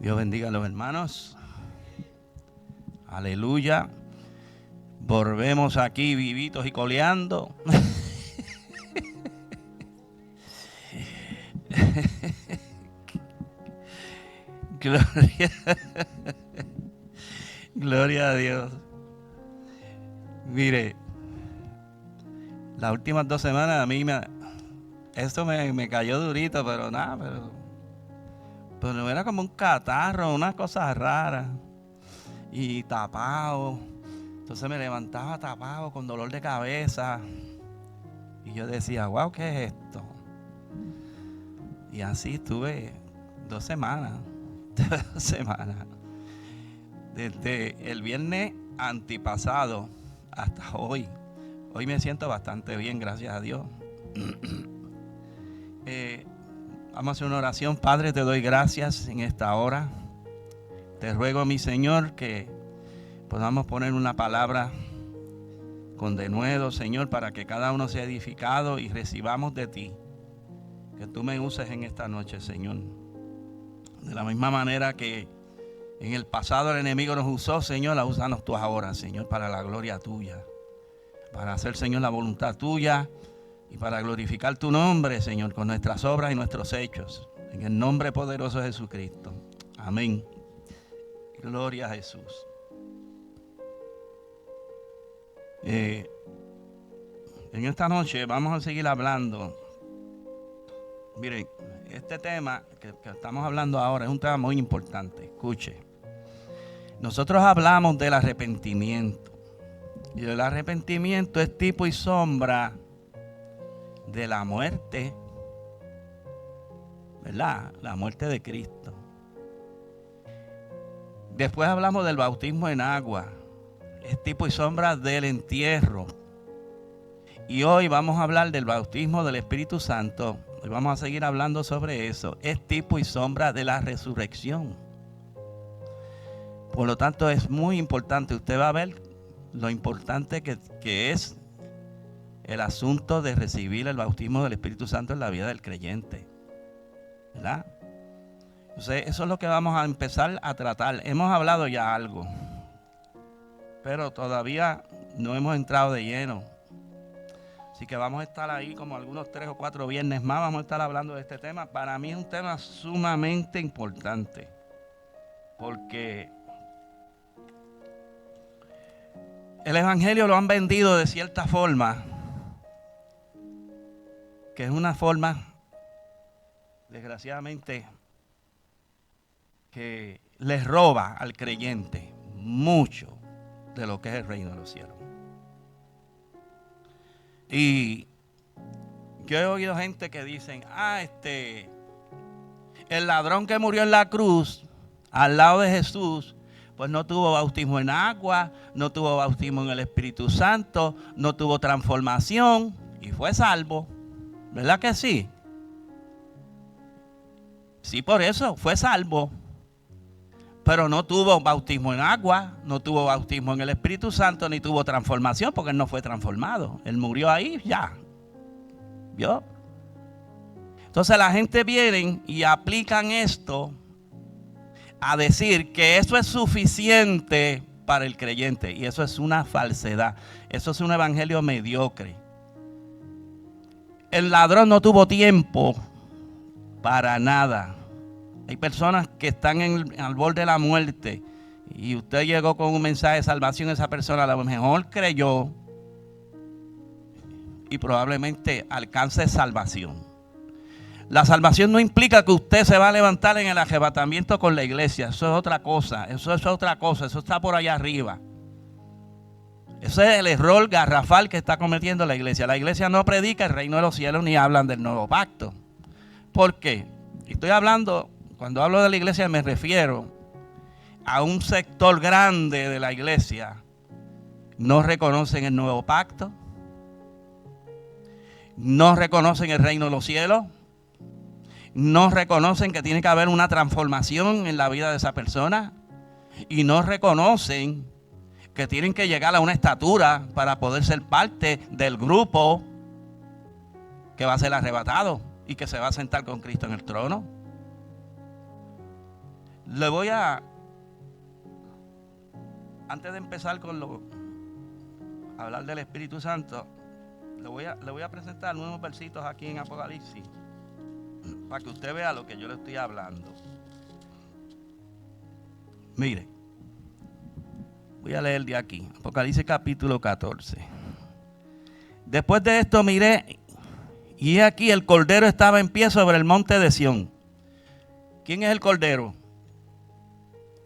Dios bendiga a los hermanos. Aleluya. Volvemos aquí vivitos y coleando. Gloria a Dios. Mire, las últimas 2 semanas a mí esto me cayó durito, pero nada, pero era como un catarro, unas cosas raras y tapado. Entonces me levantaba tapado con dolor de cabeza y yo decía, wow, ¿qué es esto? Y así estuve 2 semanas. 2 semanas. Desde el viernes antepasado hasta hoy. Hoy me siento bastante bien, gracias a Dios. Vamos a hacer una oración. Padre, te doy gracias en esta hora. Te ruego, mi Señor, que podamos poner una palabra con denuedo, Señor, para que cada uno sea edificado y recibamos de ti. Que tú me uses en esta noche, Señor. De la misma manera que en el pasado el enemigo nos usó, Señor, la úsanos tú ahora, Señor, para la gloria tuya. Para hacer, Señor, la voluntad tuya y para glorificar tu nombre, Señor, con nuestras obras y nuestros hechos. En el nombre poderoso de Jesucristo. Amén. Gloria a Jesús. En esta noche vamos a seguir hablando. Miren, este tema que estamos hablando ahora es un tema muy importante. Escuche. Nosotros hablamos del arrepentimiento. Y el arrepentimiento es tipo y sombra de la muerte, ¿verdad? La muerte de Cristo. Después hablamos del bautismo en agua. Es tipo y sombra del entierro. Y hoy vamos a hablar del bautismo del Espíritu Santo. Hoy vamos a seguir hablando sobre eso. Es tipo y sombra de la resurrección. Por lo tanto, es muy importante. Usted va a ver lo importante que es el asunto de recibir el bautismo del Espíritu Santo en la vida del creyente, ¿verdad? Entonces, eso es lo que vamos a empezar a tratar. Hemos hablado ya algo, pero todavía no hemos entrado de lleno. Así que vamos a estar ahí como algunos 3 o 4 viernes más. Vamos a estar hablando de este tema. Para mí es un tema sumamente importante, porque el evangelio lo han vendido de cierta forma, que es una forma, desgraciadamente, que les roba al creyente mucho de lo que es el reino de los cielos. Y yo he oído gente que dicen, el ladrón que murió en la cruz al lado de Jesús, pues no tuvo bautismo en agua, no tuvo bautismo en el Espíritu Santo, no tuvo transformación y fue salvo. ¿Verdad que sí? Sí, por eso fue salvo. Pero no tuvo bautismo en agua, no tuvo bautismo en el Espíritu Santo, ni tuvo transformación, porque él no fue transformado. Él murió ahí, ya. ¿Vio? Entonces la gente viene y aplican esto a decir que eso es suficiente para el creyente. Y eso es una falsedad. Eso es un evangelio mediocre. El ladrón no tuvo tiempo para nada. Hay personas que están al borde de la muerte y usted llegó con un mensaje de salvación. Esa persona a lo mejor creyó y probablemente alcance salvación. La salvación no implica que usted se va a levantar en el arrebatamiento con la iglesia. Eso es otra cosa. Eso es otra cosa. Eso está por allá arriba. Ese es el error garrafal que está cometiendo la iglesia. La iglesia no predica el reino de los cielos ni hablan del nuevo pacto. ¿Por qué? Estoy hablando, cuando hablo de la iglesia me refiero a un sector grande de la iglesia. No reconocen el nuevo pacto. No reconocen el reino de los cielos. No reconocen que tiene que haber una transformación en la vida de esa persona. Y no reconocen que tienen que llegar a una estatura para poder ser parte del grupo que va a ser arrebatado y que se va a sentar con Cristo en el trono. Le voy a, antes de empezar con hablar del Espíritu Santo, le voy a presentar unos versitos aquí en Apocalipsis para que usted vea lo que yo le estoy hablando. Mire, voy a leer de aquí, Apocalipsis capítulo 14. Después de esto miré, y aquí el Cordero estaba en pie sobre el monte de Sión. ¿Quién es el Cordero?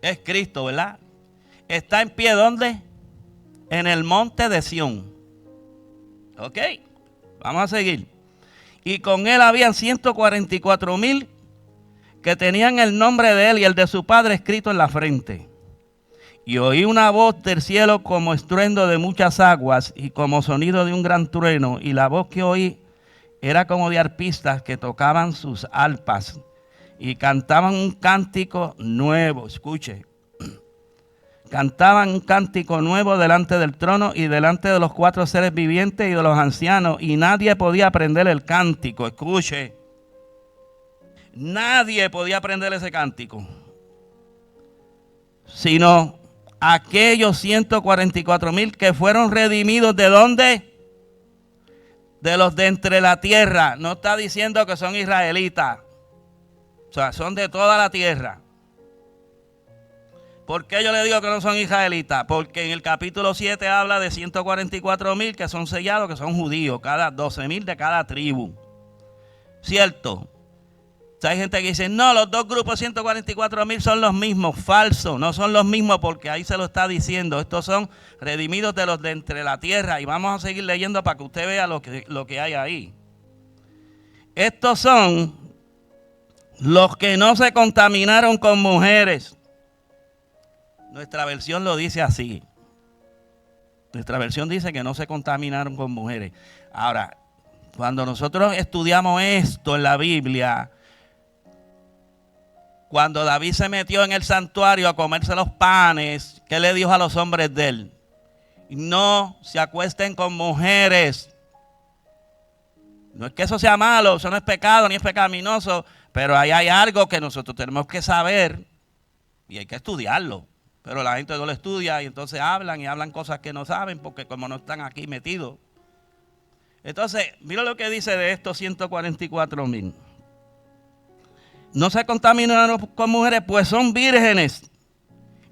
Es Cristo, ¿verdad? Está en pie, ¿dónde? En el monte de Sión. Ok, vamos a seguir. Y con él habían 144,000 que tenían el nombre de él y el de su padre escrito en la frente. Y oí una voz del cielo como estruendo de muchas aguas y como sonido de un gran trueno. Y la voz que oí era como de arpistas que tocaban sus arpas y cantaban un cántico nuevo. Escuche. Cantaban un cántico nuevo delante del trono y delante de los 4 seres vivientes y de los ancianos. Y nadie podía aprender el cántico. Escuche. Nadie podía aprender ese cántico. Sino aquellos 144,000 que fueron redimidos. ¿De dónde? De los de entre la tierra. No está diciendo que son israelitas. O sea, son de toda la tierra. ¿Por qué yo le digo que no son israelitas? Porque en el capítulo 7 habla de 144,000 que son sellados, que son judíos, cada 12,000 de cada tribu. ¿Cierto? O sea, hay gente que dice, no, los dos grupos 144,000 son los mismos. Falso, no son los mismos porque ahí se lo está diciendo. Estos son redimidos de los de entre la tierra. Y vamos a seguir leyendo para que usted vea lo que hay ahí. Estos son los que no se contaminaron con mujeres. Nuestra versión lo dice así. Nuestra versión dice que no se contaminaron con mujeres. Ahora, cuando nosotros estudiamos esto en la Biblia, cuando David se metió en el santuario a comerse los panes, ¿qué le dijo a los hombres de él? No se acuesten con mujeres. No es que eso sea malo, eso no es pecado ni es pecaminoso, pero ahí hay algo que nosotros tenemos que saber y hay que estudiarlo. Pero la gente no lo estudia y entonces hablan cosas que no saben porque como no están aquí metidos. Entonces, mira lo que dice de estos 144,000. No se contaminaron con mujeres, pues son vírgenes.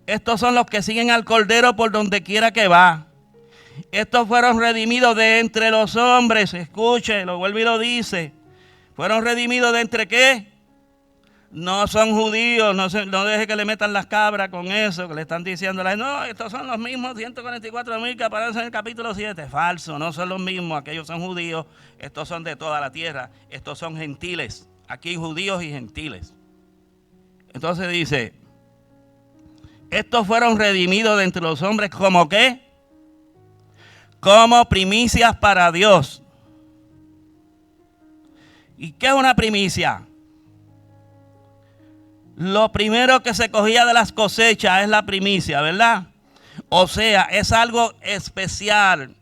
Estos son los que siguen al Cordero por donde quiera que va. Estos fueron redimidos de entre los hombres. Escuche, lo vuelve y lo dice. ¿Fueron redimidos de entre qué? No son judíos, no deje que le metan las cabras con eso, que le están diciendo, no, estos son los mismos 144,000 que aparecen en el capítulo 7. Falso, no son los mismos, aquellos son judíos, estos son de toda la tierra, estos son gentiles, aquí hay judíos y gentiles. Entonces dice, estos fueron redimidos de entre los hombres, ¿como qué? Como primicias para Dios. ¿Y qué es una primicia? Lo primero que se cogía de las cosechas es la primicia, ¿verdad? O sea, es algo especial.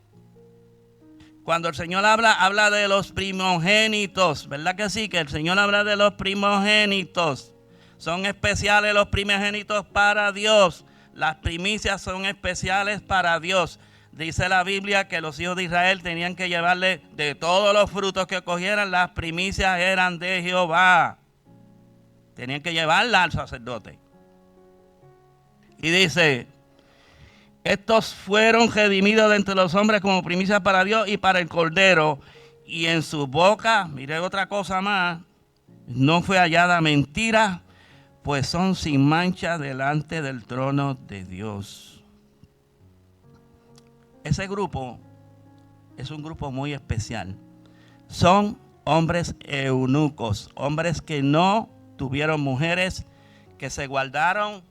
Cuando el Señor habla de los primogénitos, ¿verdad que sí? Que el Señor habla de los primogénitos. Son especiales los primogénitos para Dios. Las primicias son especiales para Dios. Dice la Biblia que los hijos de Israel tenían que llevarle de todos los frutos que cogieran, las primicias eran de Jehová. Tenían que llevarla al sacerdote. Y dice, estos fueron redimidos de entre los hombres como primicias para Dios y para el Cordero. Y en su boca, mire otra cosa más, no fue hallada mentira, pues son sin mancha delante del trono de Dios. Ese grupo es un grupo muy especial. Son hombres eunucos, hombres que no tuvieron mujeres, que se guardaron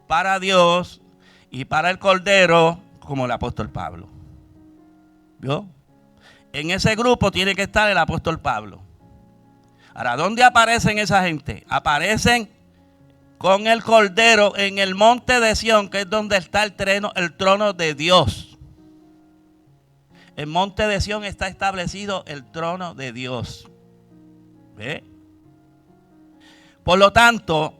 para Dios y para el Cordero, como el apóstol Pablo. ¿Vio? En ese grupo tiene que estar el apóstol Pablo. Ahora, ¿dónde aparecen esa gente? Aparecen con el Cordero en el monte de Sión, que es donde está el trono de Dios. En monte de Sión está establecido el trono de Dios. ¿Ve? Por lo tanto,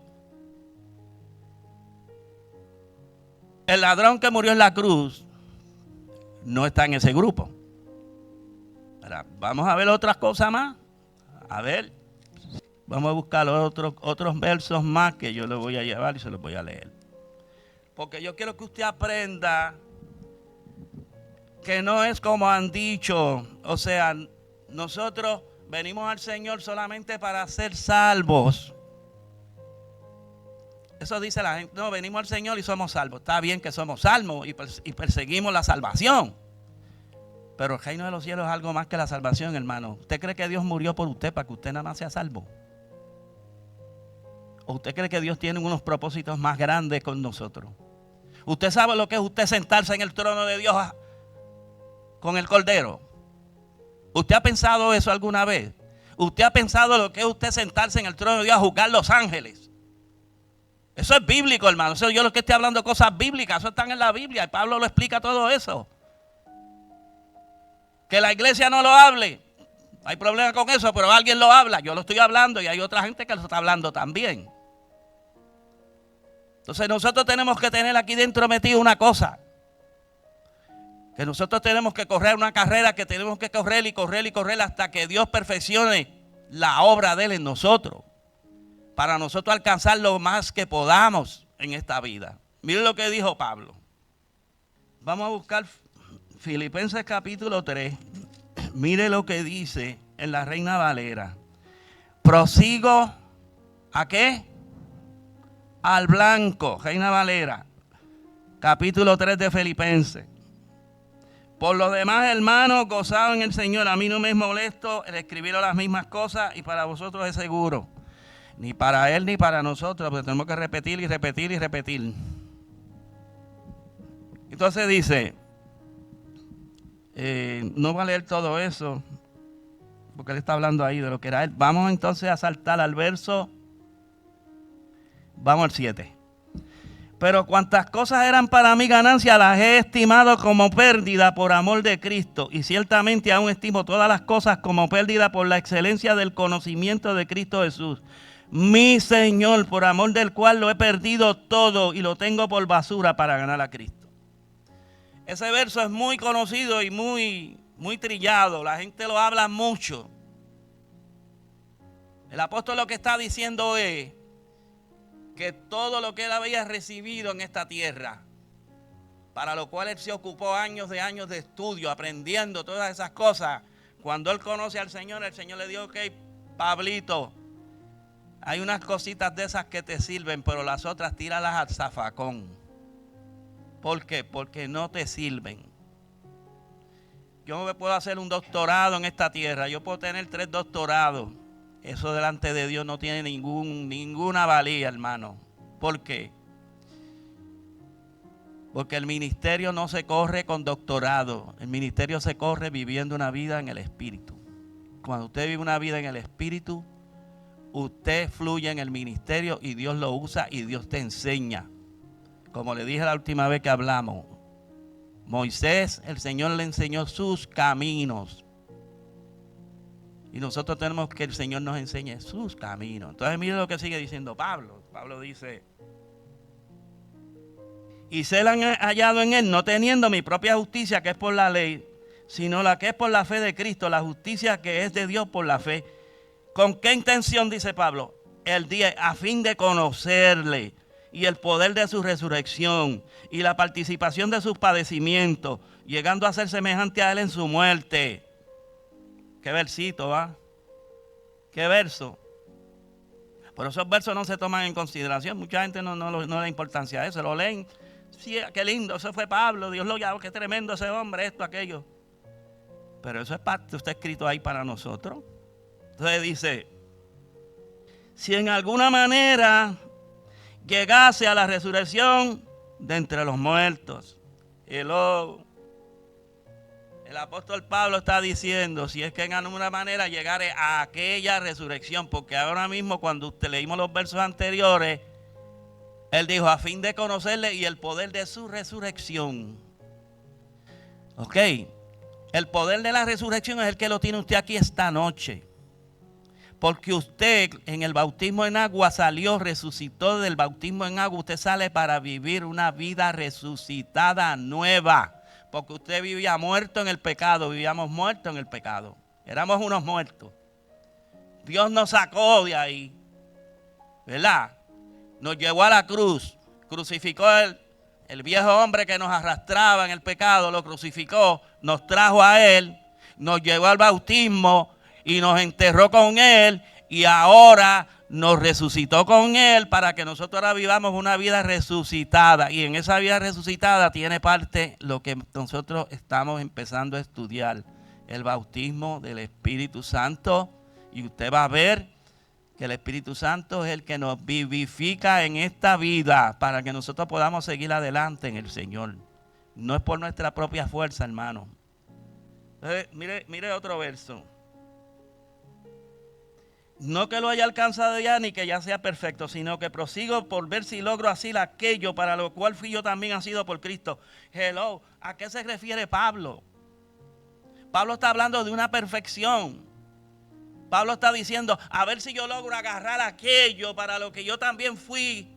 El ladrón que murió en la cruz no está en ese grupo. Ahora, vamos a ver otras cosas más. A ver, vamos a buscar otros versos más que yo les voy a llevar y se los voy a leer. Porque yo quiero que usted aprenda que no es como han dicho. O sea, nosotros venimos al Señor solamente para ser salvos. Eso dice la gente. No, venimos al Señor y somos salvos. Está bien que somos salvos y perseguimos la salvación. Pero el reino de los cielos es algo más que la salvación, hermano. ¿Usted cree que Dios murió por usted para que usted nada más sea salvo? ¿O usted cree que Dios tiene unos propósitos más grandes con nosotros? ¿Usted sabe lo que es usted sentarse en el trono de Dios con el Cordero? ¿Usted ha pensado eso alguna vez? ¿Usted ha pensado lo que es usted sentarse en el trono de Dios a juzgar los ángeles? Eso es bíblico, hermano. Eso yo lo que estoy hablando de cosas bíblicas. Eso están en la Biblia. Y Pablo lo explica todo eso. Que la iglesia no lo hable. Hay problema con eso, pero alguien lo habla. Yo lo estoy hablando y hay otra gente que lo está hablando también. Entonces nosotros tenemos que tener aquí dentro metido una cosa. Que nosotros tenemos que correr una carrera que tenemos que correr y correr y correr hasta que Dios perfeccione la obra de Él en nosotros. Para nosotros alcanzar lo más que podamos en esta vida. Miren lo que dijo Pablo. Vamos a buscar Filipenses capítulo 3. Mire lo que dice en la Reina Valera. Prosigo, ¿a qué? Al blanco, Reina Valera. Capítulo 3 de Filipenses. Por lo demás, hermanos, gozado en el Señor. A mí no me es molesto el escribir las mismas cosas y para vosotros es seguro. Ni para Él ni para nosotros, porque tenemos que repetir y repetir y repetir. Entonces dice, no va a leer todo eso, porque él está hablando ahí de lo que era Él. Vamos entonces a saltar al verso, vamos al 7. Pero cuantas cosas eran para mí ganancia, las he estimado como pérdida por amor de Cristo. Y ciertamente aún estimo todas las cosas como pérdida por la excelencia del conocimiento de Cristo Jesús, mi Señor, por amor del cual lo he perdido todo y lo tengo por basura para ganar a Cristo. Ese verso es muy conocido y muy trillado. La gente lo habla mucho. El apóstol lo que está diciendo es que todo lo que él había recibido en esta tierra, para lo cual él se ocupó años de estudio, aprendiendo todas esas cosas, cuando él conoce al Señor, el Señor le dijo, ok, Pablito, hay unas cositas de esas que te sirven, pero las otras tíralas al zafacón. ¿Por qué? Porque no te sirven. Yo me puedo hacer un doctorado en esta tierra, yo puedo tener 3 doctorados. Eso delante de Dios no tiene ninguna valía, hermano. ¿Por qué? Porque el ministerio no se corre con doctorado. El ministerio se corre viviendo una vida en el Espíritu. Cuando usted vive una vida en el Espíritu, usted fluye en el ministerio y Dios lo usa y Dios te enseña. Como le dije la última vez que hablamos, Moisés, el Señor le enseñó sus caminos. Y nosotros tenemos que el Señor nos enseñe sus caminos. Entonces mire lo que sigue diciendo Pablo. Pablo dice, y se la han hallado en él, no teniendo mi propia justicia que es por la ley, sino la que es por la fe de Cristo, la justicia que es de Dios por la fe. ¿Con qué intención, dice Pablo? El día, a fin de conocerle y el poder de su resurrección y la participación de sus padecimientos, llegando a ser semejante a él en su muerte. ¿Qué versito va? ¿Qué verso? Pero esos versos no se toman en consideración. Mucha gente no le da importancia a eso. Lo leen. Sí, qué lindo, eso fue Pablo. Dios lo llamó, qué tremendo ese hombre, esto, aquello. Pero eso es parte, está escrito ahí para nosotros. Entonces dice, si en alguna manera llegase a la resurrección de entre los muertos. El apóstol Pablo está diciendo, si es que en alguna manera llegare a aquella resurrección, porque ahora mismo cuando usted leímos los versos anteriores, él dijo, a fin de conocerle y el poder de su resurrección. Ok, el poder de la resurrección es el que lo tiene usted aquí esta noche. Porque usted en el bautismo en agua salió, resucitó del bautismo en agua. Usted sale para vivir una vida resucitada nueva. Porque usted vivía muerto en el pecado, vivíamos muertos en el pecado. Éramos unos muertos. Dios nos sacó de ahí, ¿verdad? Nos llevó a la cruz, crucificó el viejo hombre que nos arrastraba en el pecado, lo crucificó, nos trajo a Él, nos llevó al bautismo y nos enterró con Él y ahora nos resucitó con Él para que nosotros ahora vivamos una vida resucitada. Y en esa vida resucitada tiene parte lo que nosotros estamos empezando a estudiar, el bautismo del Espíritu Santo. Y usted va a ver que el Espíritu Santo es el que nos vivifica en esta vida para que nosotros podamos seguir adelante en el Señor. No es por nuestra propia fuerza, hermano. Entonces, mire otro verso. No que lo haya alcanzado ya ni que ya sea perfecto, sino que prosigo por ver si logro así aquello para lo cual fui yo también nacido por Cristo. Hello, ¿a qué se refiere Pablo? Pablo está hablando de una perfección. Pablo está diciendo, a ver si yo logro agarrar aquello para lo que yo también fui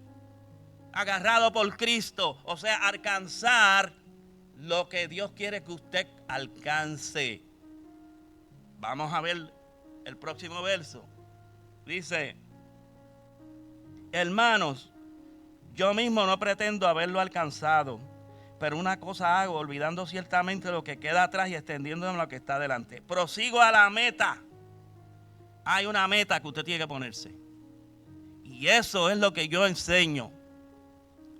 agarrado por Cristo. O sea, alcanzar lo que Dios quiere que usted alcance. Vamos a ver el próximo verso. Dice, hermanos, yo mismo no pretendo haberlo alcanzado, pero una cosa hago, olvidando ciertamente lo que queda atrás y extendiéndome lo que está delante. Prosigo a la meta. Hay una meta que usted tiene que ponerse. Y eso es lo que yo enseño.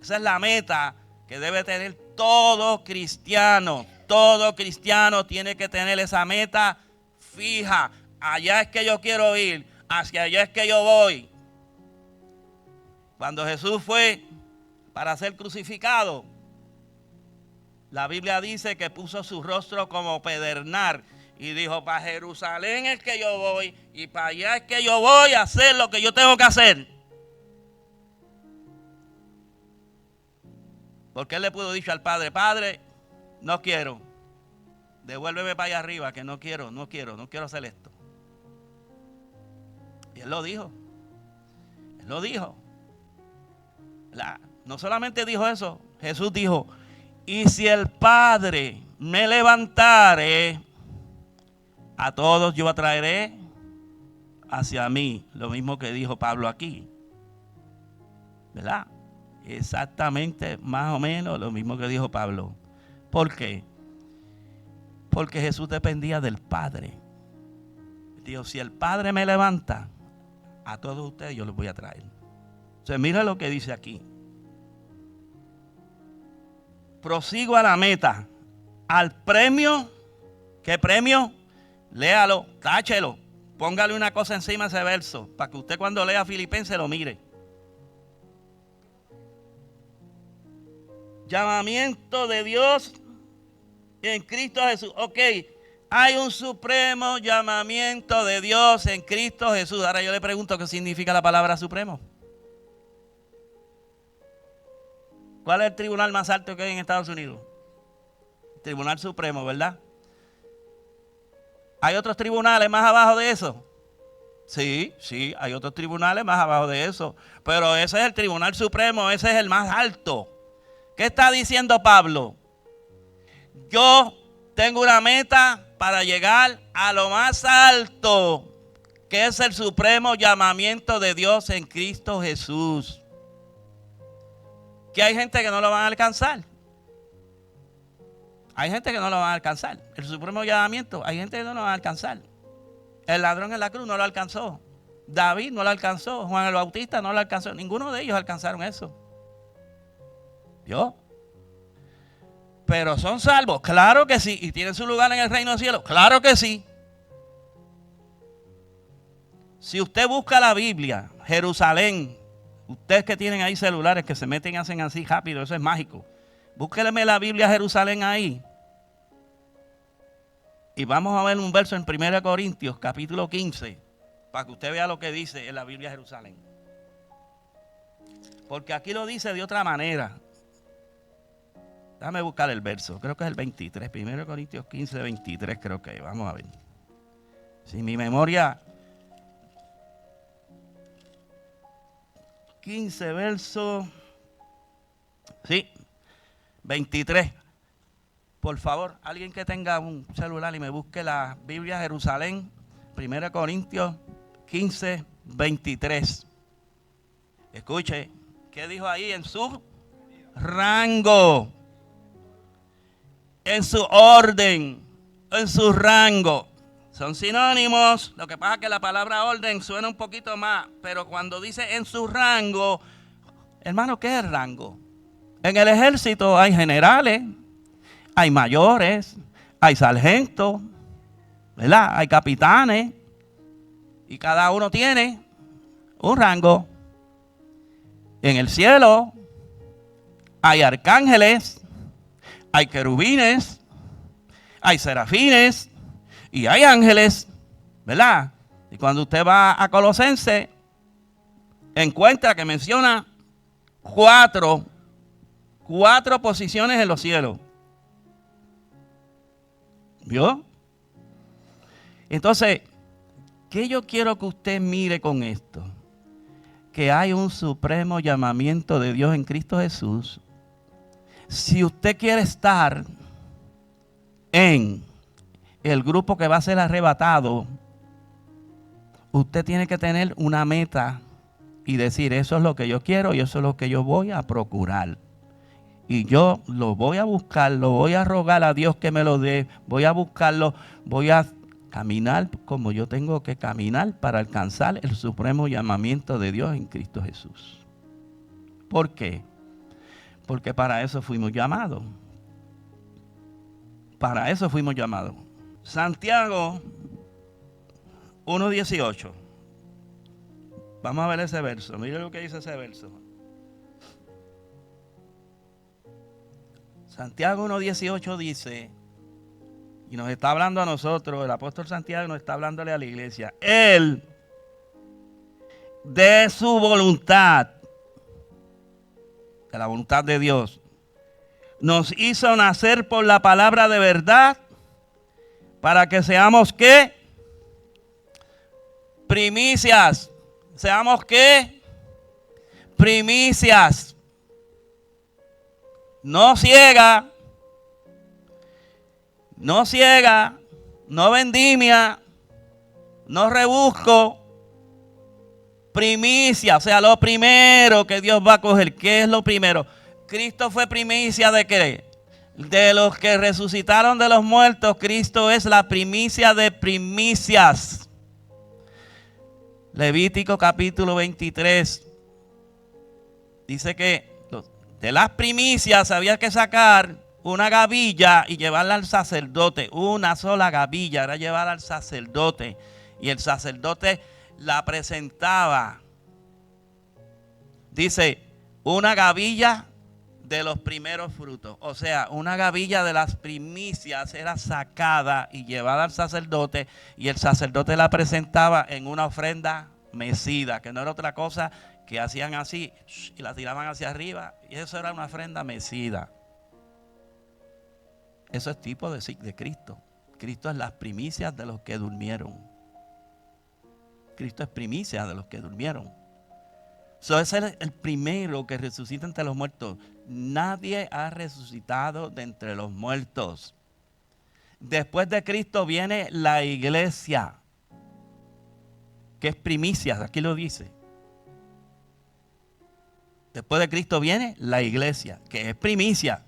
Esa es la meta que debe tener todo cristiano. Todo cristiano tiene que tener esa meta fija. Allá es que yo quiero ir. Hacia allá es que yo voy. Cuando Jesús fue para ser crucificado, la Biblia dice que puso su rostro como pedernal. Y dijo, para Jerusalén es que yo voy y para allá es que yo voy a hacer lo que yo tengo que hacer. Porque él le pudo decir al Padre, Padre, no quiero. Devuélveme para allá arriba que no quiero hacer esto. Y él lo dijo. Él lo dijo. No solamente dijo eso, Jesús dijo, y si el Padre me levantare, a todos yo atraeré hacia mí. Lo mismo que dijo Pablo aquí. ¿Verdad? Exactamente, más o menos lo mismo que dijo Pablo. ¿Por qué? Porque Jesús dependía del Padre. Dijo, si el Padre me levanta, a todos ustedes yo los voy a traer. Entonces, mira lo que dice aquí. Prosigo a la meta, al premio. ¿Qué premio? Léalo, táchelo, póngale una cosa encima de ese verso, para que usted cuando lea Filipenses lo mire. Llamamiento de Dios en Cristo Jesús. Ok, hay un supremo llamamiento de Dios en Cristo Jesús. Ahora yo le pregunto qué significa la palabra supremo. ¿Cuál es el tribunal más alto que hay en Estados Unidos? El Tribunal Supremo, ¿verdad? ¿Hay otros tribunales más abajo de eso? Sí, hay otros tribunales más abajo de eso. Pero ese es el Tribunal Supremo, ese es el más alto. ¿Qué está diciendo Pablo? Yo tengo una meta para llegar a lo más alto, que es el supremo llamamiento de Dios en Cristo Jesús. Que hay gente que no lo van a alcanzar. Hay gente que no lo va a alcanzar. El supremo llamamiento, hay gente que no lo va a alcanzar. El ladrón en la cruz no lo alcanzó. David no lo alcanzó. Juan el Bautista no lo alcanzó. Ninguno de ellos alcanzaron eso. ¿Vio? Pero son salvos, claro que sí. Y tienen su lugar en el reino del cielo, claro que sí. Si usted busca la Biblia, Jerusalén, ustedes que tienen ahí celulares que se meten y hacen así rápido, eso es mágico. Búsqueme la Biblia Jerusalén ahí. Y vamos a ver un verso en 1 Corintios, capítulo 15, para que usted vea lo que dice en la Biblia Jerusalén. Porque aquí lo dice de otra manera. Déjame buscar el verso, creo que es el 23, 1 Corintios 15, 23 creo que es. Vamos a ver. Si mi memoria 15, verso, sí, 23. Por favor, alguien que tenga un celular y me busque la Biblia Jerusalén, 1 Corintios 15, 23. Escuche, ¿qué dijo ahí? En su rango, en su orden, en su rango. Son sinónimos. Lo que pasa es que la palabra orden suena un poquito más, pero cuando dice en su rango, hermano, ¿qué es rango? En el ejército hay generales, hay mayores, hay sargentos, ¿verdad? Hay capitanes, y cada uno tiene un rango. En el cielo hay arcángeles, hay querubines, hay serafines y hay ángeles, ¿verdad? Y cuando usted va a Colosenses, encuentra que menciona cuatro posiciones en los cielos. ¿Vio? Entonces, ¿qué yo quiero que usted mire con esto? Que hay un supremo llamamiento de Dios en Cristo Jesús. Si usted quiere estar en el grupo que va a ser arrebatado, usted tiene que tener una meta y decir, eso es lo que yo quiero y eso es lo que yo voy a procurar. Y yo lo voy a buscar, lo voy a rogar a Dios que me lo dé, voy a buscarlo, voy a caminar como yo tengo que caminar para alcanzar el supremo llamamiento de Dios en Cristo Jesús. ¿Por qué? Porque para eso fuimos llamados. Para eso fuimos llamados. Santiago 1:18. Vamos a ver ese verso. Mire lo que dice ese verso. Santiago 1:18 dice, y nos está hablando a nosotros, el apóstol Santiago nos está hablándole a la iglesia. Él, de su voluntad, de la voluntad de Dios, nos hizo nacer por la palabra de verdad, para que seamos ¿qué? Primicias. ¿Seamos qué? Primicias. No ciega, no vendimia, no rebusco, primicia, o sea, lo primero que Dios va a coger. ¿Qué es lo primero? Cristo fue primicia de qué? De los que resucitaron de los muertos. Cristo es la primicia de primicias. Levítico capítulo 23 dice que de las primicias había que sacar una gavilla y llevarla al sacerdote. Una sola gavilla era llevarla al sacerdote. Y el sacerdote la presentaba. Dice, una gavilla de los primeros frutos. O sea, una gavilla de las primicias era sacada y llevada al sacerdote. Y el sacerdote la presentaba en una ofrenda mecida, que no era otra cosa que hacían así y la tiraban hacia arriba, y eso era una ofrenda mecida. Eso es tipo de Cristo. Cristo es las primicias de los que durmieron. Cristo es primicia de los que durmieron. Ese es el primero que resucita entre los muertos. Nadie ha resucitado de entre los muertos. Después de Cristo viene la iglesia, que es primicia, aquí lo dice. Después de Cristo viene la iglesia, que es primicia.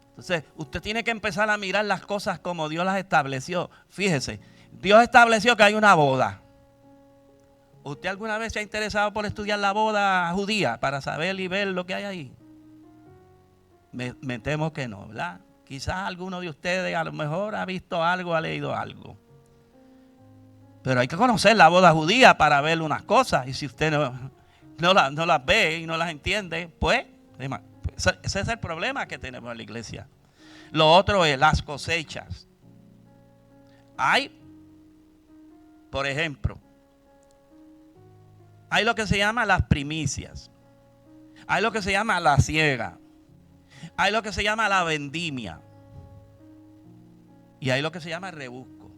Entonces, usted tiene que empezar a mirar las cosas como Dios las estableció. Fíjese, Dios estableció que hay una boda. ¿Usted alguna vez se ha interesado por estudiar la boda judía para saber y ver lo que hay ahí? Me temo que no, ¿verdad? Quizás alguno de ustedes a lo mejor ha visto algo, ha leído algo. Pero hay que conocer la boda judía para ver unas cosas. Y si usted no las ve y no las entiende, pues ese es el problema que tenemos en la iglesia. Lo otro es las cosechas. Hay, por ejemplo, hay lo que se llama las primicias. Hay lo que se llama la siega. Hay lo que se llama la vendimia. Y hay lo que se llama el rebusco.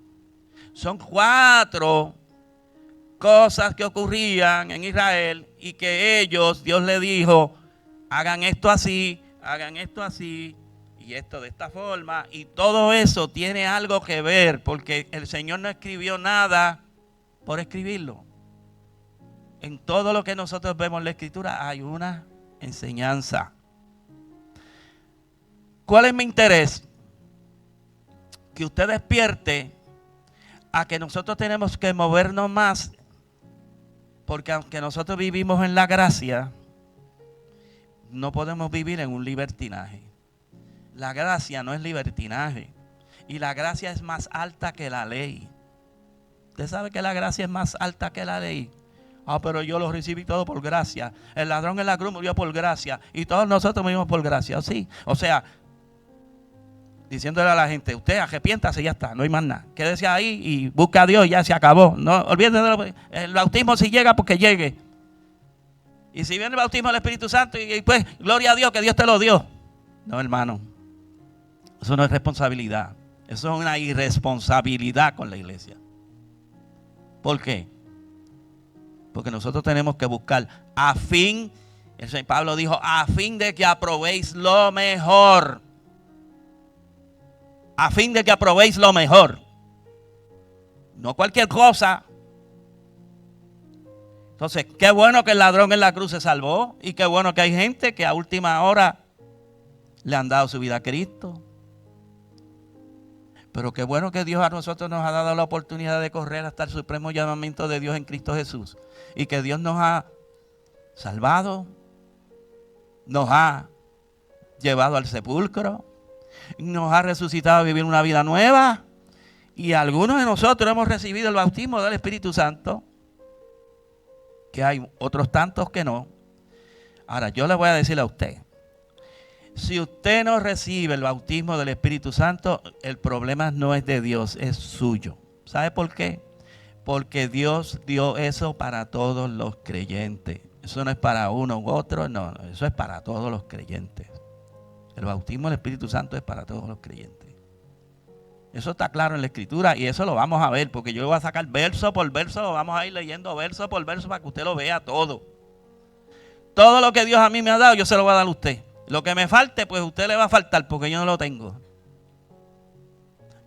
Son 4 cosas que ocurrían en Israel y que ellos, Dios le dijo, hagan esto así y esto de esta forma, y todo eso tiene algo que ver, porque el Señor no escribió nada por escribirlo. En todo lo que nosotros vemos en la Escritura hay una enseñanza. ¿Cuál es mi interés? Que usted despierte a que nosotros tenemos que movernos más, porque aunque nosotros vivimos en la gracia, no podemos vivir en un libertinaje. La gracia no es libertinaje, y la gracia es más alta que la ley. ¿Usted sabe que la gracia es más alta que la ley? Pero yo lo recibí todo por gracia. El ladrón en la cruz murió por gracia, y todos nosotros morimos por gracia. ¿Sí? O sea, diciéndole a la gente, usted arrepiéntase y ya está, no hay más nada. Quédese ahí y busca a Dios y ya se acabó. No olvídese el bautismo, si llega, porque llegue. Y si viene el bautismo del Espíritu Santo y pues, gloria a Dios, que Dios te lo dio. No, hermano. Eso no es responsabilidad. Eso es una irresponsabilidad con la iglesia. ¿Por qué? Porque nosotros tenemos que buscar a fin, el Señor Pablo dijo, a fin de que aprobéis lo mejor. A fin de que aprobéis lo mejor. No cualquier cosa. Entonces, qué bueno que el ladrón en la cruz se salvó. Y qué bueno que hay gente que a última hora le han dado su vida a Cristo. Pero qué bueno que Dios a nosotros nos ha dado la oportunidad de correr hasta el supremo llamamiento de Dios en Cristo Jesús. Y que Dios nos ha salvado, nos ha llevado al sepulcro, nos ha resucitado a vivir una vida nueva. Y algunos de nosotros hemos recibido el bautismo del Espíritu Santo, que hay otros tantos que no. Ahora, yo le voy a decir a usted, si usted no recibe el bautismo del Espíritu Santo, el problema no es de Dios, es suyo. ¿Sabe por qué? Porque Dios dio eso para todos los creyentes. Eso no es para uno u otro, no, eso es para todos los creyentes. El bautismo del Espíritu Santo es para todos los creyentes. Eso está claro en la Escritura y eso lo vamos a ver, porque yo voy a sacar verso por verso, lo vamos a ir leyendo verso por verso para que usted lo vea todo. Todo lo que Dios a mí me ha dado, yo se lo voy a dar a usted. Lo que me falte, pues usted le va a faltar porque yo no lo tengo.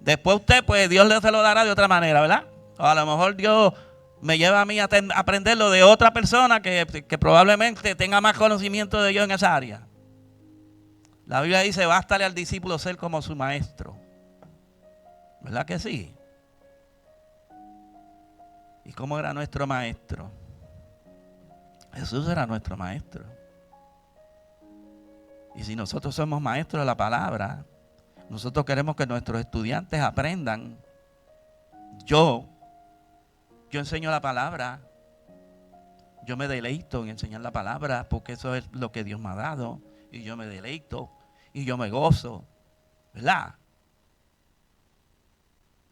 Después usted, pues Dios se lo dará de otra manera, ¿verdad? O a lo mejor Dios me lleva a mí a aprenderlo de otra persona que probablemente tenga más conocimiento de Dios en esa área. La Biblia dice, bástale al discípulo ser como su maestro. ¿Verdad que sí? ¿Y cómo era nuestro maestro? Jesús era nuestro maestro. Y si nosotros somos maestros de la palabra, nosotros queremos que nuestros estudiantes aprendan. Yo enseño la palabra. Yo me deleito en enseñar la palabra porque eso es lo que Dios me ha dado. Y yo me deleito y yo me gozo, ¿verdad?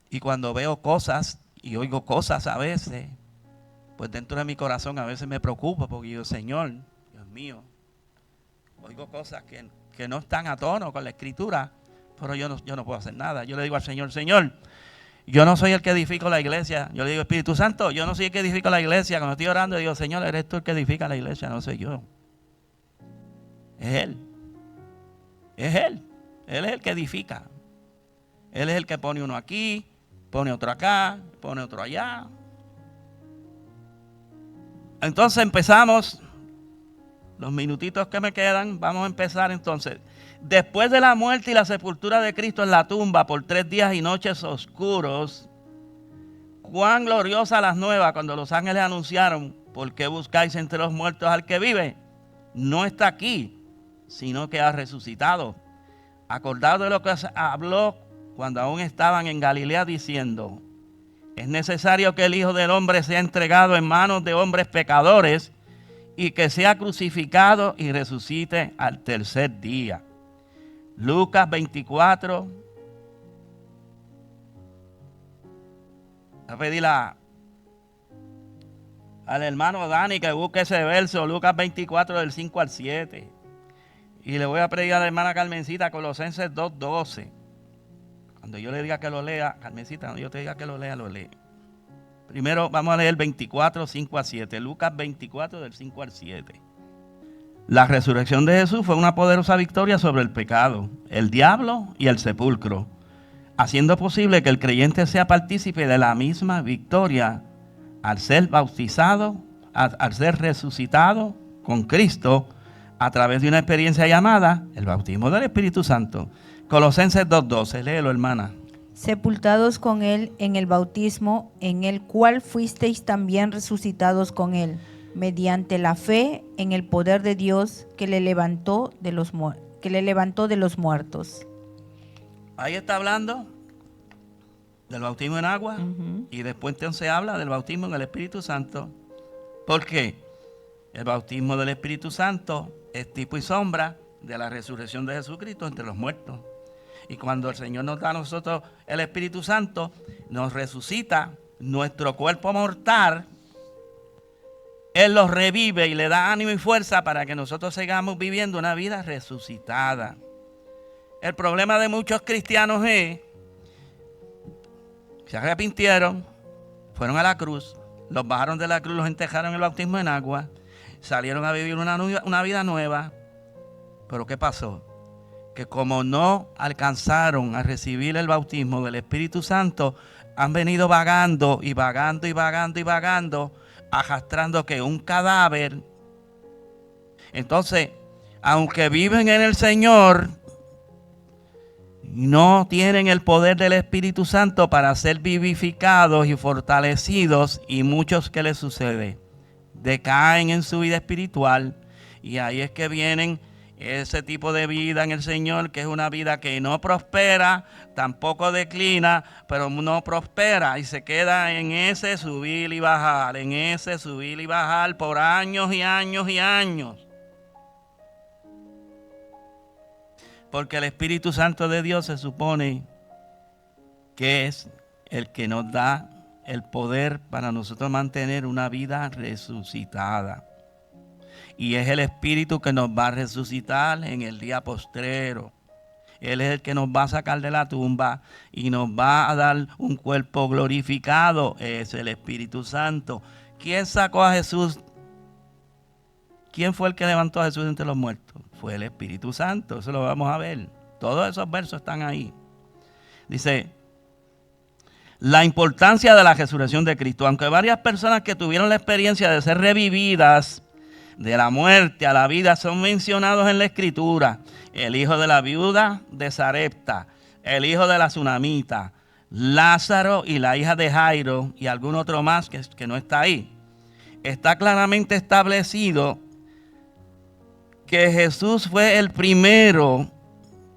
Y cuando veo cosas y oigo cosas a veces, pues dentro de mi corazón a veces me preocupa porque yo, Señor, Dios mío, oigo cosas que no están a tono con la Escritura, pero yo no puedo hacer nada. Yo le digo al Señor, Señor, yo no soy el que edifico la iglesia. Yo le digo, Espíritu Santo, yo no soy el que edifico la iglesia. Cuando estoy orando, digo, Señor, eres tú el que edifica la iglesia, no soy yo. Es Él. Es Él. Él es el que edifica. Él es el que pone uno aquí, pone otro acá, pone otro allá. Entonces empezamos, los minutitos que me quedan, vamos a empezar entonces. Después de la muerte y la sepultura de Cristo en la tumba por 3 días y noches oscuros, cuán gloriosas las nuevas cuando los ángeles anunciaron, ¿por qué buscáis entre los muertos al que vive? No está aquí, sino que ha resucitado. Acordado de lo que habló cuando aún estaban en Galilea diciendo, es necesario que el Hijo del Hombre sea entregado en manos de hombres pecadores y que sea crucificado y resucite al tercer día. Lucas 24. Voy a pedirle al hermano Dani que busque ese verso, Lucas 24 del 5 al 7. Y le voy a pedir a la hermana Carmencita Colosenses 2:12. Cuando yo le diga que lo lea, Carmencita, cuando yo te diga que lo lea, lo lee. Primero vamos a leer 24, 5 a 7. Lucas 24, del 5 al 7. La resurrección de Jesús fue una poderosa victoria sobre el pecado, el diablo y el sepulcro, haciendo posible que el creyente sea partícipe de la misma victoria al ser bautizado, al ser resucitado con Cristo a través de una experiencia llamada el bautismo del Espíritu Santo. Colosenses 2:12, léelo, hermana. Sepultados con él en el bautismo, en el cual fuisteis también resucitados con él, mediante la fe en el poder de Dios que le levantó de los muertos. Ahí está hablando del bautismo en agua, y después entonces habla del bautismo en el Espíritu Santo. ¿Por qué? El bautismo del Espíritu Santo es tipo y sombra de la resurrección de Jesucristo entre los muertos. Y cuando el Señor nos da a nosotros el Espíritu Santo, nos resucita nuestro cuerpo mortal. Él los revive y le da ánimo y fuerza para que nosotros sigamos viviendo una vida resucitada. El problema de muchos cristianos es que se arrepintieron, fueron a la cruz, los bajaron de la cruz, los enterraron en el bautismo en agua, salieron a vivir una vida nueva. Pero ¿qué pasó? Que como no alcanzaron a recibir el bautismo del Espíritu Santo, han venido vagando y vagando y vagando y vagando, arrastrando que un cadáver. Entonces, aunque viven en el Señor, no tienen el poder del Espíritu Santo para ser vivificados y fortalecidos, y muchos, ¿qué les sucede? Decaen en su vida espiritual, y ahí es que vienen ese tipo de vida en el Señor, que es una vida que no prospera, tampoco declina, pero no prospera, y se queda en ese subir y bajar, en ese subir y bajar por años y años y años. Porque el Espíritu Santo de Dios se supone que es el que nos da el poder para nosotros mantener una vida resucitada. Y es el Espíritu que nos va a resucitar en el día postrero. Él es el que nos va a sacar de la tumba y nos va a dar un cuerpo glorificado. Es el Espíritu Santo. ¿Quién sacó a Jesús? ¿Quién fue el que levantó a Jesús entre los muertos? Fue el Espíritu Santo. Eso lo vamos a ver. Todos esos versos están ahí. Dice, la importancia de la resurrección de Cristo. Aunque varias personas que tuvieron la experiencia de ser revividas de la muerte a la vida son mencionados en la Escritura: el hijo de la viuda de Sarepta, el hijo de la tsunamita, Lázaro y la hija de Jairo, y algún otro más que no está ahí. Está claramente establecido que Jesús fue el primero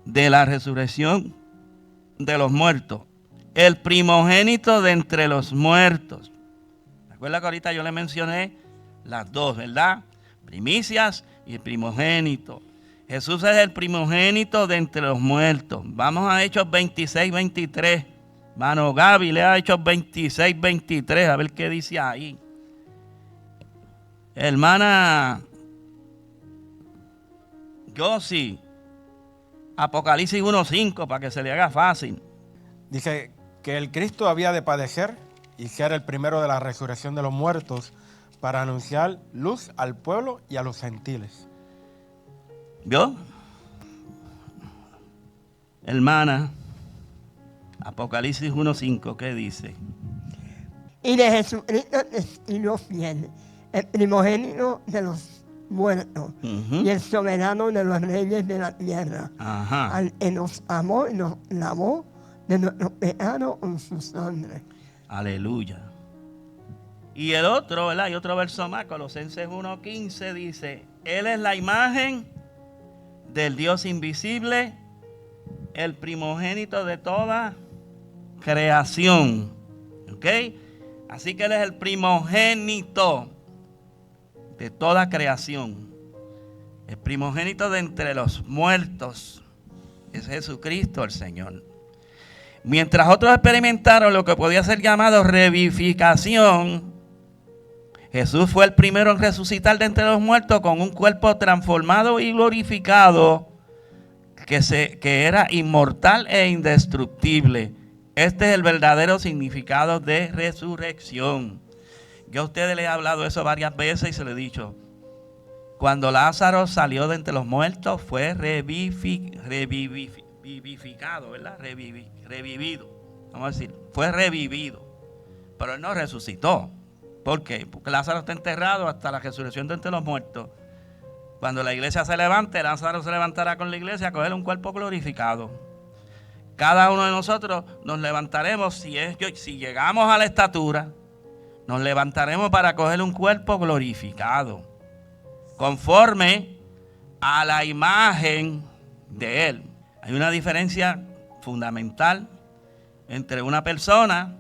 de la resurrección de los muertos, el primogénito de entre los muertos. Recuerda que ahorita yo le mencioné las dos, ¿verdad? Primicias y el primogénito. Jesús es el primogénito de entre los muertos. Vamos a Hechos 26, 23. Mano Gaby, lea Hechos 26, 23, a ver qué dice ahí. Hermana Josi, Apocalipsis 1:5, para que se le haga fácil. Dice que el Cristo había de padecer y ser el primero de la resurrección de los muertos, para anunciar luz al pueblo y a los gentiles. ¿Vio? Hermana, Apocalipsis 1:5, ¿qué dice? Y de Jesucristo testigo fiel, el primogénito de los muertos, y el soberano de los reyes de la tierra, al que nos amó y nos lavó de nuestro pecado con su sangre. Aleluya. Y el otro, ¿verdad? Y otro verso más, Colosenses 1:15 dice: Él es la imagen del Dios invisible, el primogénito de toda creación. ¿Ok? Así que Él es el primogénito de toda creación. El primogénito de entre los muertos es Jesucristo el Señor. Mientras otros experimentaron lo que podía ser llamado revivificación, Jesús fue el primero en resucitar de entre los muertos con un cuerpo transformado y glorificado que era inmortal e indestructible. Este es el verdadero significado de resurrección. Yo a ustedes les he hablado eso varias veces y se lo he dicho. Cuando Lázaro salió de entre los muertos fue revivificado, ¿verdad? Revivido. Vamos a decir, fue revivido. Pero él no resucitó. ¿Por qué? Porque Lázaro está enterrado hasta la resurrección de entre los muertos. Cuando la iglesia se levante, Lázaro se levantará con la iglesia a coger un cuerpo glorificado. Cada uno de nosotros nos levantaremos, si llegamos a la estatura, nos levantaremos para coger un cuerpo glorificado, conforme a la imagen de Él. Hay una diferencia fundamental entre una persona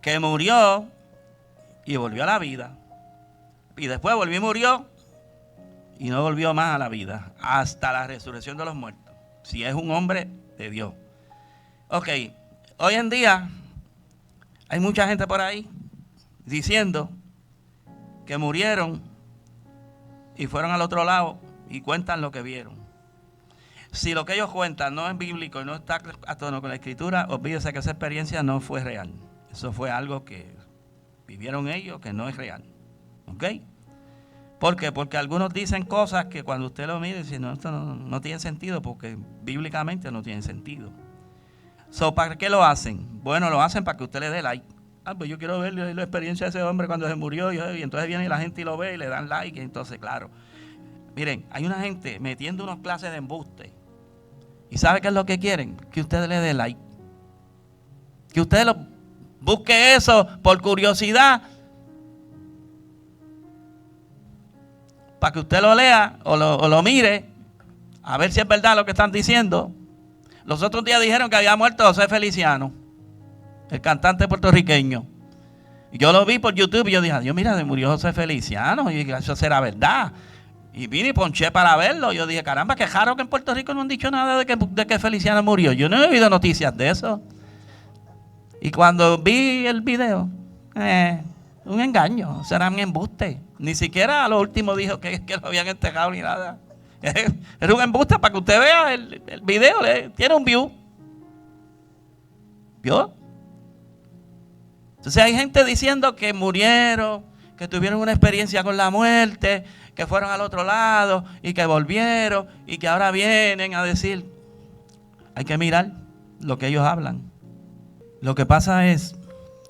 que murió y volvió a la vida, y después volvió y murió, y no volvió más a la vida, hasta la resurrección de los muertos, si es un hombre de Dios. Ok, hoy en día hay mucha gente por ahí diciendo que murieron y fueron al otro lado y cuentan lo que vieron. Si lo que ellos cuentan no es bíblico y no está a tono con la escritura, olvídese que esa experiencia no fue real. Eso fue algo que vivieron ellos que no es real. ¿Ok? ¿Por qué? Porque algunos dicen cosas que cuando usted lo mira dice, no, esto no tiene sentido, porque bíblicamente no tiene sentido. ¿Para qué lo hacen? Bueno, lo hacen para que usted le dé like. Pues yo quiero ver la experiencia de ese hombre cuando se murió, y entonces viene la gente y lo ve y le dan like, y entonces claro. Miren, hay una gente metiendo unas clases de embuste. ¿Y sabe qué es lo que quieren? Que usted le dé like. Que usted busque eso por curiosidad, para que usted lo lea o lo mire, a ver si es verdad lo que están diciendo. Los otros días dijeron que había muerto José Feliciano, el cantante puertorriqueño. Y yo lo vi por YouTube y yo dije, Dios, mira, se murió José Feliciano, y eso será verdad. Y vine y ponché para verlo. Yo dije, caramba, qué raro que en Puerto Rico no han dicho nada de que Feliciano murió. Yo no he oído noticias de eso. Y cuando vi el video, un engaño, será un embuste. Ni siquiera a lo último dijo que lo habían enterrado ni nada. Era un embuste para que usted vea el video, tiene un view. ¿Vio? Entonces hay gente diciendo que murieron, que tuvieron una experiencia con la muerte, que fueron al otro lado y que volvieron y que ahora vienen a decir. Hay que mirar lo que ellos hablan. Lo que pasa es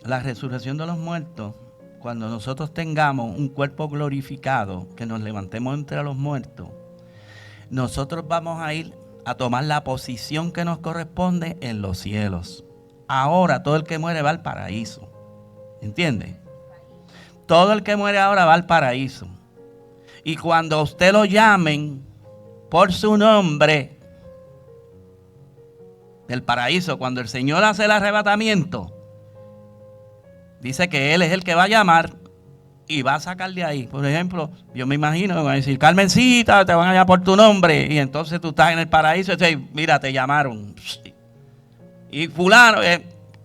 la resurrección de los muertos. Cuando nosotros tengamos un cuerpo glorificado, que nos levantemos entre los muertos, nosotros vamos a ir a tomar la posición que nos corresponde en los cielos. Ahora todo el que muere va al paraíso. ¿Entiende? Todo el que muere ahora va al paraíso. Y cuando a usted lo llamen por su nombre del paraíso, cuando el Señor hace el arrebatamiento, dice que Él es el que va a llamar y va a sacar de ahí. Por ejemplo, yo me imagino que van a decir, Carmencita, te van a llamar por tu nombre. Y entonces tú estás en el paraíso y dices, mira, te llamaron. Y fulano,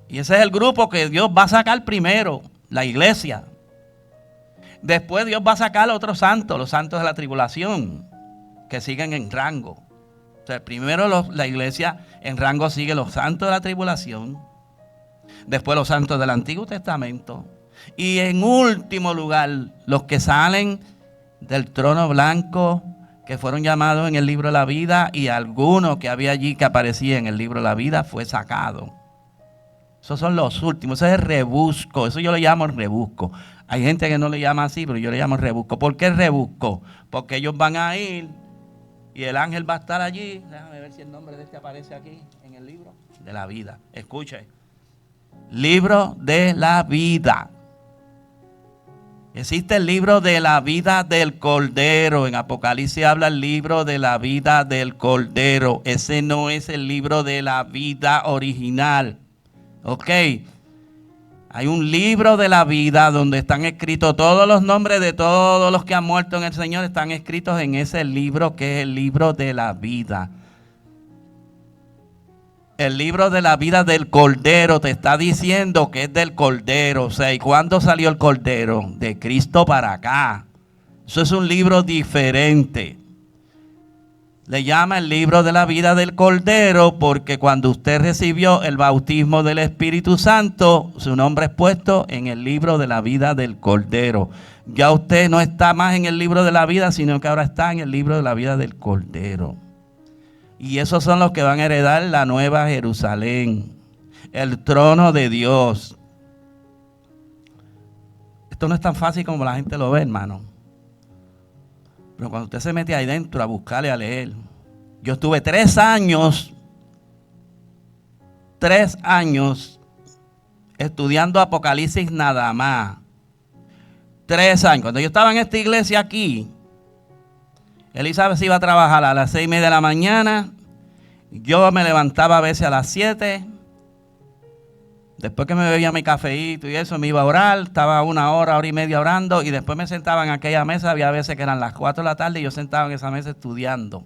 y ese es el grupo que Dios va a sacar primero, la iglesia. Después Dios va a sacar a otros santos, los santos de la tribulación, que siguen en rango. O sea, primero la iglesia en rango sigue los santos de la tribulación. Después los santos del Antiguo Testamento. Y en último lugar, los que salen del trono blanco, que fueron llamados en el libro de la vida, y alguno que había allí que aparecía en el libro de la vida fue sacado. Esos son los últimos, ese es el rebusco, eso yo le llamo el rebusco. Hay gente que no le llama así, pero yo le llamo rebusco. ¿Por qué rebusco? Porque ellos van a ir y el ángel va a estar allí. Déjame ver si el nombre de este aparece aquí en el libro de la vida. Escuche. Libro de la vida. Existe el libro de la vida del Cordero. En Apocalipsis habla el libro de la vida del Cordero. Ese no es el libro de la vida original. Ok. Hay un libro de la vida donde están escritos todos los nombres de todos los que han muerto en el Señor. Están escritos en ese libro que es el libro de la vida. El libro de la vida del Cordero te está diciendo que es del Cordero. O sea, ¿y cuándo salió el Cordero? De Cristo para acá. Eso es un libro diferente. Le llama el libro de la vida del Cordero porque cuando usted recibió el bautismo del Espíritu Santo, su nombre es puesto en el libro de la vida del Cordero. Ya usted no está más en el libro de la vida, sino que ahora está en el libro de la vida del Cordero. Y esos son los que van a heredar la nueva Jerusalén, el trono de Dios. Esto no es tan fácil como la gente lo ve, hermano. Pero cuando usted se mete ahí dentro a buscarle, a leer. Yo estuve 3 años estudiando Apocalipsis nada más. 3 años. Cuando yo estaba en esta iglesia aquí, Elizabeth se iba a trabajar a las 6:30 de la mañana. Yo me levantaba a veces a las 7. Después que me bebía mi cafeíto y eso, me iba a orar. Estaba 1 hora, 1:30 orando. Y después me sentaba en aquella mesa. Había veces que eran las 4 de la tarde y yo sentaba en esa mesa estudiando.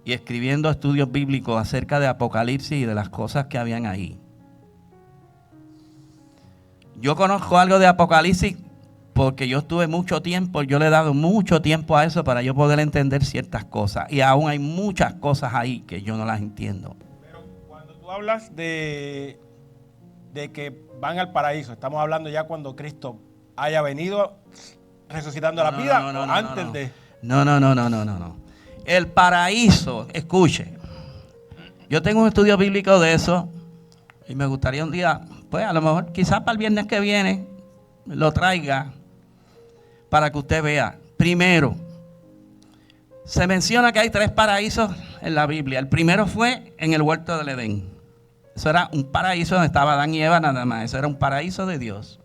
Y escribiendo estudios bíblicos acerca de Apocalipsis y de las cosas que habían ahí. Yo conozco algo de Apocalipsis porque yo estuve mucho tiempo, yo le he dado mucho tiempo a eso para yo poder entender ciertas cosas. Y aún hay muchas cosas ahí que yo no las entiendo. Pero cuando tú hablas de que van al paraíso, estamos hablando ya cuando Cristo haya venido resucitando la vida o antes de... No. El paraíso, escuche. Yo tengo un estudio bíblico de eso y me gustaría un día, pues a lo mejor quizás para el viernes que viene, lo traiga para que usted vea. Primero, se menciona que hay 3 paraísos en la Biblia. El primero fue en el huerto del Edén. Eso era un paraíso donde estaba Adán y Eva nada más. Eso era un paraíso de Dios.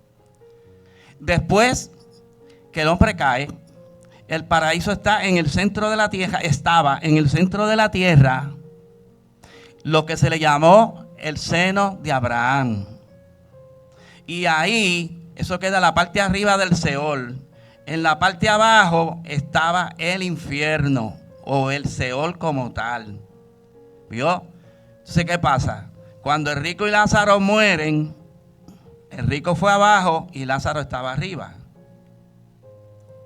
Después que el hombre cae, el paraíso está en el centro de la tierra. Estaba en el centro de la tierra lo que se le llamó el seno de Abraham. Y ahí, eso queda en la parte arriba del Seol. En la parte abajo estaba el infierno o el Seol como tal. ¿Vio? Entonces, ¿qué pasa? Cuando el rico y Lázaro mueren, el rico fue abajo y Lázaro estaba arriba.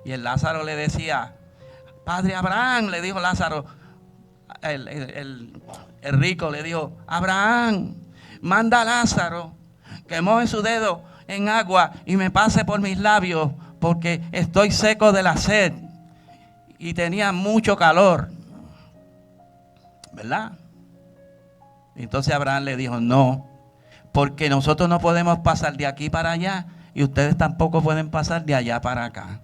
Y el Lázaro le decía, Padre Abraham, le dijo Lázaro, el rico le dijo, Abraham, manda a Lázaro que moje su dedo en agua y me pase por mis labios porque estoy seco de la sed. Y tenía mucho calor. ¿Verdad? Entonces Abraham le dijo, no, porque nosotros no podemos pasar de aquí para allá y ustedes tampoco pueden pasar de allá para acá.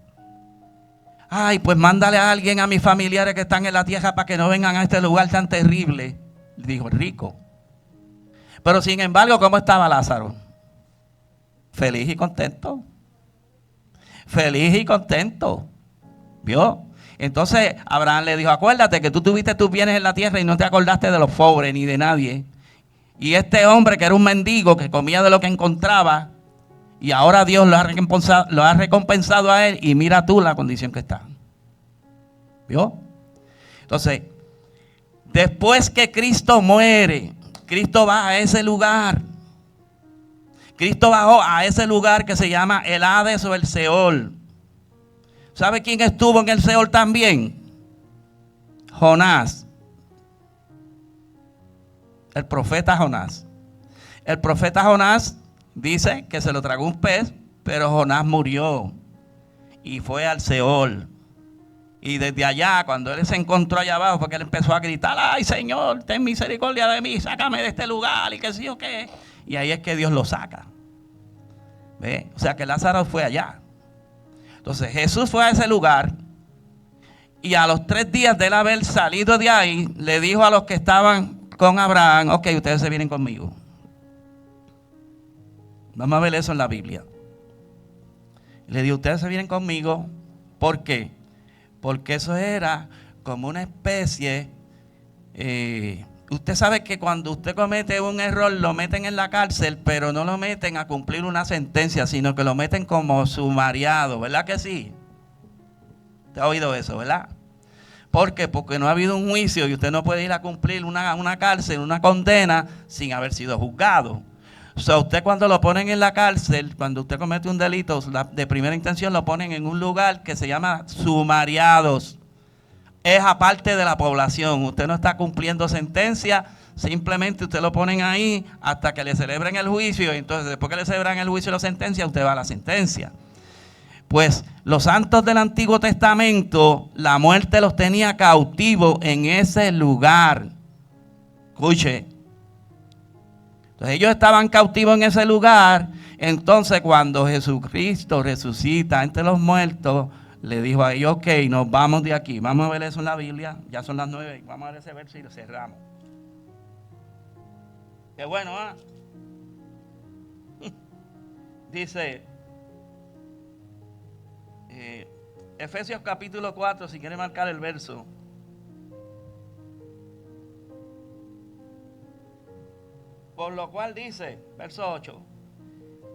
Ay, pues mándale a alguien, a mis familiares que están en la tierra para que no vengan a este lugar tan terrible, dijo el rico. Pero sin embargo, ¿cómo estaba Lázaro? Feliz y contento. Feliz y contento. ¿Vio? Entonces Abraham le dijo, acuérdate que tú tuviste tus bienes en la tierra y no te acordaste de los pobres ni de nadie. Y este hombre que era un mendigo que comía de lo que encontraba, y ahora Dios lo ha recompensado a él y mira tú la condición que está. ¿Vio? Entonces, después que Cristo muere, Cristo va a ese lugar. Cristo bajó a ese lugar que se llama el Hades o el Seol. ¿Sabe quién estuvo en el Seol también? Jonás. El profeta Jonás. El profeta Jonás dice que se lo tragó un pez, pero Jonás murió y fue al Seol. Y desde allá, cuando él se encontró allá abajo, porque él empezó a gritar, ay Señor, ten misericordia de mí, sácame de este lugar y qué sé yo qué. Y ahí es que Dios lo saca. ¿Ve? O sea que Lázaro fue allá. Entonces Jesús fue a ese lugar y a los 3 días de él haber salido de ahí, le dijo a los que estaban con Abraham, ok, ustedes se vienen conmigo. Vamos a ver eso en la Biblia. Le dijo, ustedes se vienen conmigo. ¿Por qué? Porque eso era como una especie. Usted sabe que cuando usted comete un error lo meten en la cárcel, pero no lo meten a cumplir una sentencia, sino que lo meten como sumariado, ¿verdad que sí? ¿Usted ha oído eso, verdad? ¿Por qué? Porque no ha habido un juicio y usted no puede ir a cumplir una cárcel, una condena, sin haber sido juzgado. O sea, usted cuando lo ponen en la cárcel, cuando usted comete un delito de primera intención, lo ponen en un lugar que se llama sumariados. es aparte de la población. Usted no está cumpliendo sentencia, simplemente usted lo ponen ahí hasta que le celebren el juicio. Entonces, después que le celebran el juicio y la sentencia, usted va a la sentencia. Pues los santos del Antiguo Testamento, la muerte los tenía cautivos en ese lugar. Escuche. Entonces ellos estaban cautivos en ese lugar. Entonces cuando Jesucristo resucita entre los muertos, le dijo a ellos, ok, nos vamos de aquí. Vamos a ver eso en la Biblia. Ya son las 9. Vamos a ver ese verso y lo cerramos. Qué bueno, ¿ah? Dice Efesios capítulo 4, si quiere marcar el verso. Por lo cual dice, verso 8,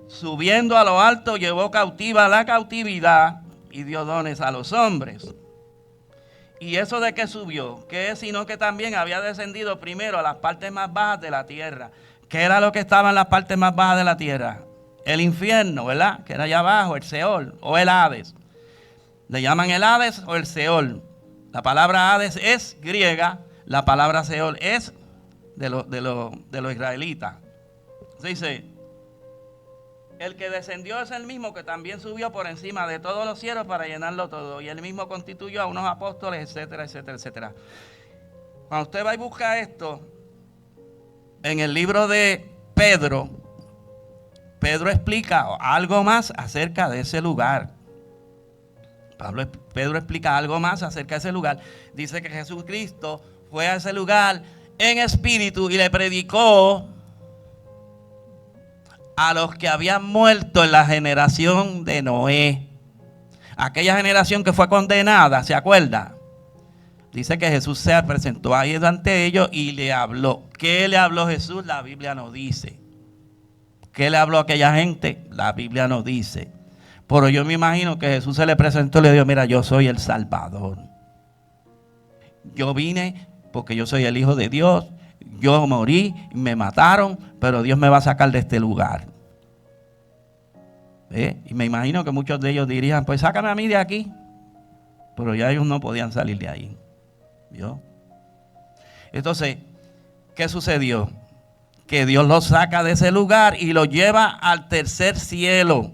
subiendo a lo alto llevó cautiva la cautividad y dio dones a los hombres. ¿Y eso de qué subió? ¿Qué es? Sino que también había descendido primero a las partes más bajas de la tierra. ¿Qué era lo que estaba en las partes más bajas de la tierra? El infierno, ¿verdad? Que era allá abajo, el Seol o el Hades. Le llaman el Hades o el Seol. La palabra Hades es griega, la palabra Seol es de los israelitas. Dice, el que descendió es el mismo que también subió por encima de todos los cielos para llenarlo todo. Y él mismo constituyó a unos apóstoles, etcétera, etcétera, etcétera. Cuando usted va y busca esto, en el libro de Pedro explica algo más acerca de ese lugar. Pedro explica algo más acerca de ese lugar. Dice que Jesucristo fue a ese lugar en espíritu y le predicó a los que habían muerto en la generación de Noé. Aquella generación que fue condenada, ¿se acuerda? Dice que Jesús se presentó ahí ante ellos y le habló. ¿Qué le habló Jesús? La Biblia no dice. ¿Qué le habló a aquella gente? La Biblia no dice. Pero yo me imagino que Jesús se le presentó y le dijo, mira, yo soy el Salvador. Yo vine porque yo soy el Hijo de Dios. Yo morí, me mataron, pero Dios me va a sacar de este lugar. Y me imagino que muchos de ellos dirían, pues sácame a mí de aquí. Pero ya ellos no podían salir de ahí. ¿Vio? Entonces, ¿qué sucedió? Que Dios los saca de ese lugar y los lleva al tercer cielo.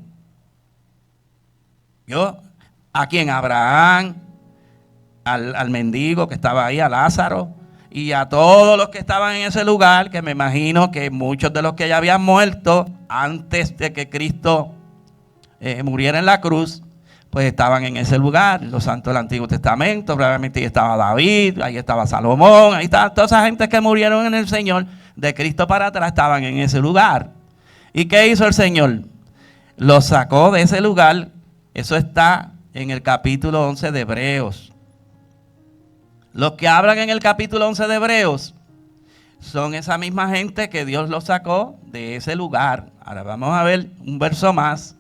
¿Vio? ¿A quién? Abraham, al mendigo que estaba ahí, a Lázaro, y a todos los que estaban en ese lugar, que me imagino que muchos de los que ya habían muerto antes de que Cristo muriera en la cruz, pues estaban en ese lugar. Los santos del Antiguo Testamento, probablemente ahí estaba David, ahí estaba Salomón, ahí estaban toda esa gente que murieron en el Señor, de Cristo para atrás, estaban en ese lugar. ¿Y qué hizo el Señor? Los sacó de ese lugar. Eso está en el capítulo 11 de Hebreos. Los que hablan en el capítulo 11 de Hebreos son esa misma gente que Dios los sacó de ese lugar. Ahora vamos a ver un verso más.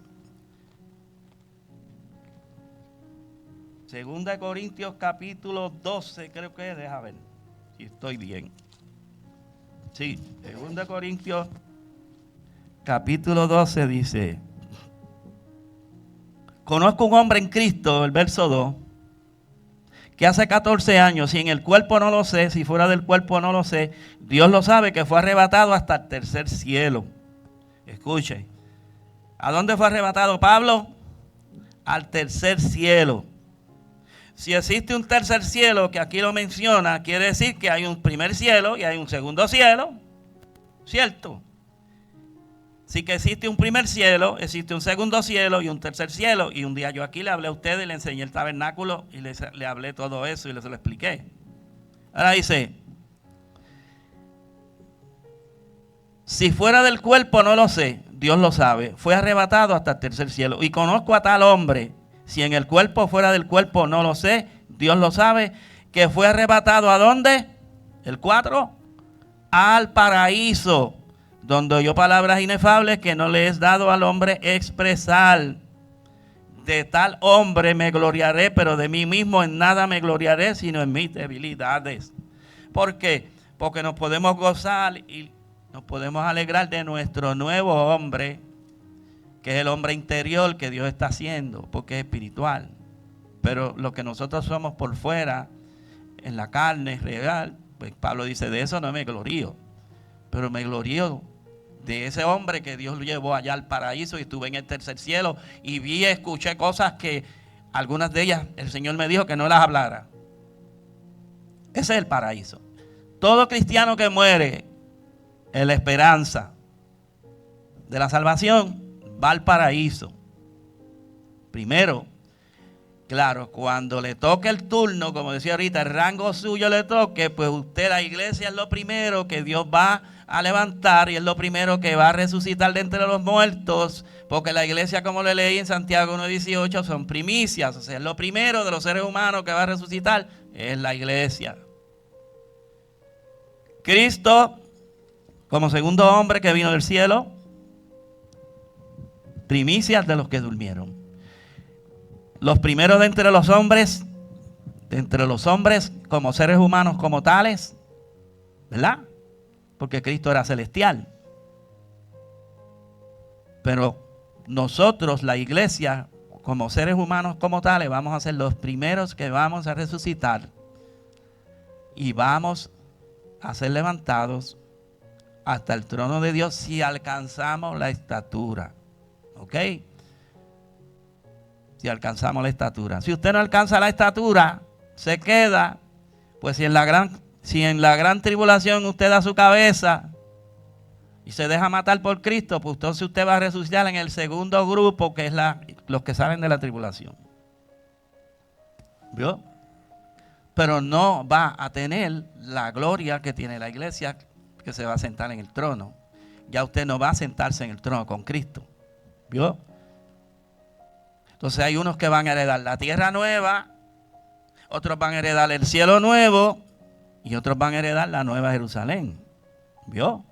2 Corintios capítulo 12, creo que es, deja ver si estoy bien. Sí, 2 Corintios capítulo 12 dice, conozco un hombre en Cristo, el verso 2, que hace 14 años, si en el cuerpo no lo sé, si fuera del cuerpo no lo sé, Dios lo sabe, que fue arrebatado hasta el tercer cielo. Escuche, ¿a dónde fue arrebatado Pablo? Al tercer cielo. Si existe un tercer cielo, que aquí lo menciona, quiere decir que hay un primer cielo y hay un segundo cielo, ¿cierto? Sí que existe un primer cielo, existe un segundo cielo y un tercer cielo. Y un día yo aquí le hablé a ustedes, le enseñé el tabernáculo y le hablé todo eso y les lo expliqué. Ahora dice, si fuera del cuerpo no lo sé, Dios lo sabe. Fue arrebatado hasta el tercer cielo. Y conozco a tal hombre, si en el cuerpo fuera del cuerpo no lo sé, Dios lo sabe, que fue arrebatado ¿a dónde? El 4, al paraíso, donde oyó palabras inefables que no le es dado al hombre expresar. De tal hombre me gloriaré, pero de mí mismo en nada me gloriaré, sino en mis debilidades. ¿Por qué? Porque nos podemos gozar y nos podemos alegrar de nuestro nuevo hombre, que es el hombre interior que Dios está haciendo, porque es espiritual. Pero lo que nosotros somos por fuera, en la carne real, pues Pablo dice, de eso no me glorío, pero me glorío de ese hombre que Dios lo llevó allá al paraíso y estuve en el tercer cielo y vi, escuché cosas que algunas de ellas el Señor me dijo que no las hablara. Ese es el paraíso. Todo cristiano que muere en la esperanza de la salvación va al paraíso. Primero, claro, cuando le toque el turno, como decía ahorita, el rango suyo le toque, pues usted, la iglesia, es lo primero que Dios va a levantar y es lo primero que va a resucitar de entre los muertos, porque la iglesia, como le leí en Santiago 1:18, son primicias, o sea, es lo primero de los seres humanos que va a resucitar, es la iglesia. Cristo, como segundo hombre que vino del cielo, primicias de los que durmieron. Los primeros de entre los hombres como seres humanos como tales, ¿verdad? Porque Cristo era celestial. Pero nosotros, la iglesia, como seres humanos como tales, vamos a ser los primeros que vamos a resucitar y vamos a ser levantados hasta el trono de Dios si alcanzamos la estatura. ¿Ok? Si alcanzamos la estatura. Si usted no alcanza la estatura, se queda, pues si en la gran tribulación usted da su cabeza y se deja matar por Cristo, pues entonces usted va a resucitar en el segundo grupo, que es los que salen de la tribulación. ¿Vio? Pero no va a tener la gloria que tiene la iglesia, que se va a sentar en el trono. Ya usted no va a sentarse en el trono con Cristo. ¿Vio? Entonces hay unos que van a heredar la tierra nueva, otros van a heredar el cielo nuevo y otros van a heredar la nueva Jerusalén. ¿Vio?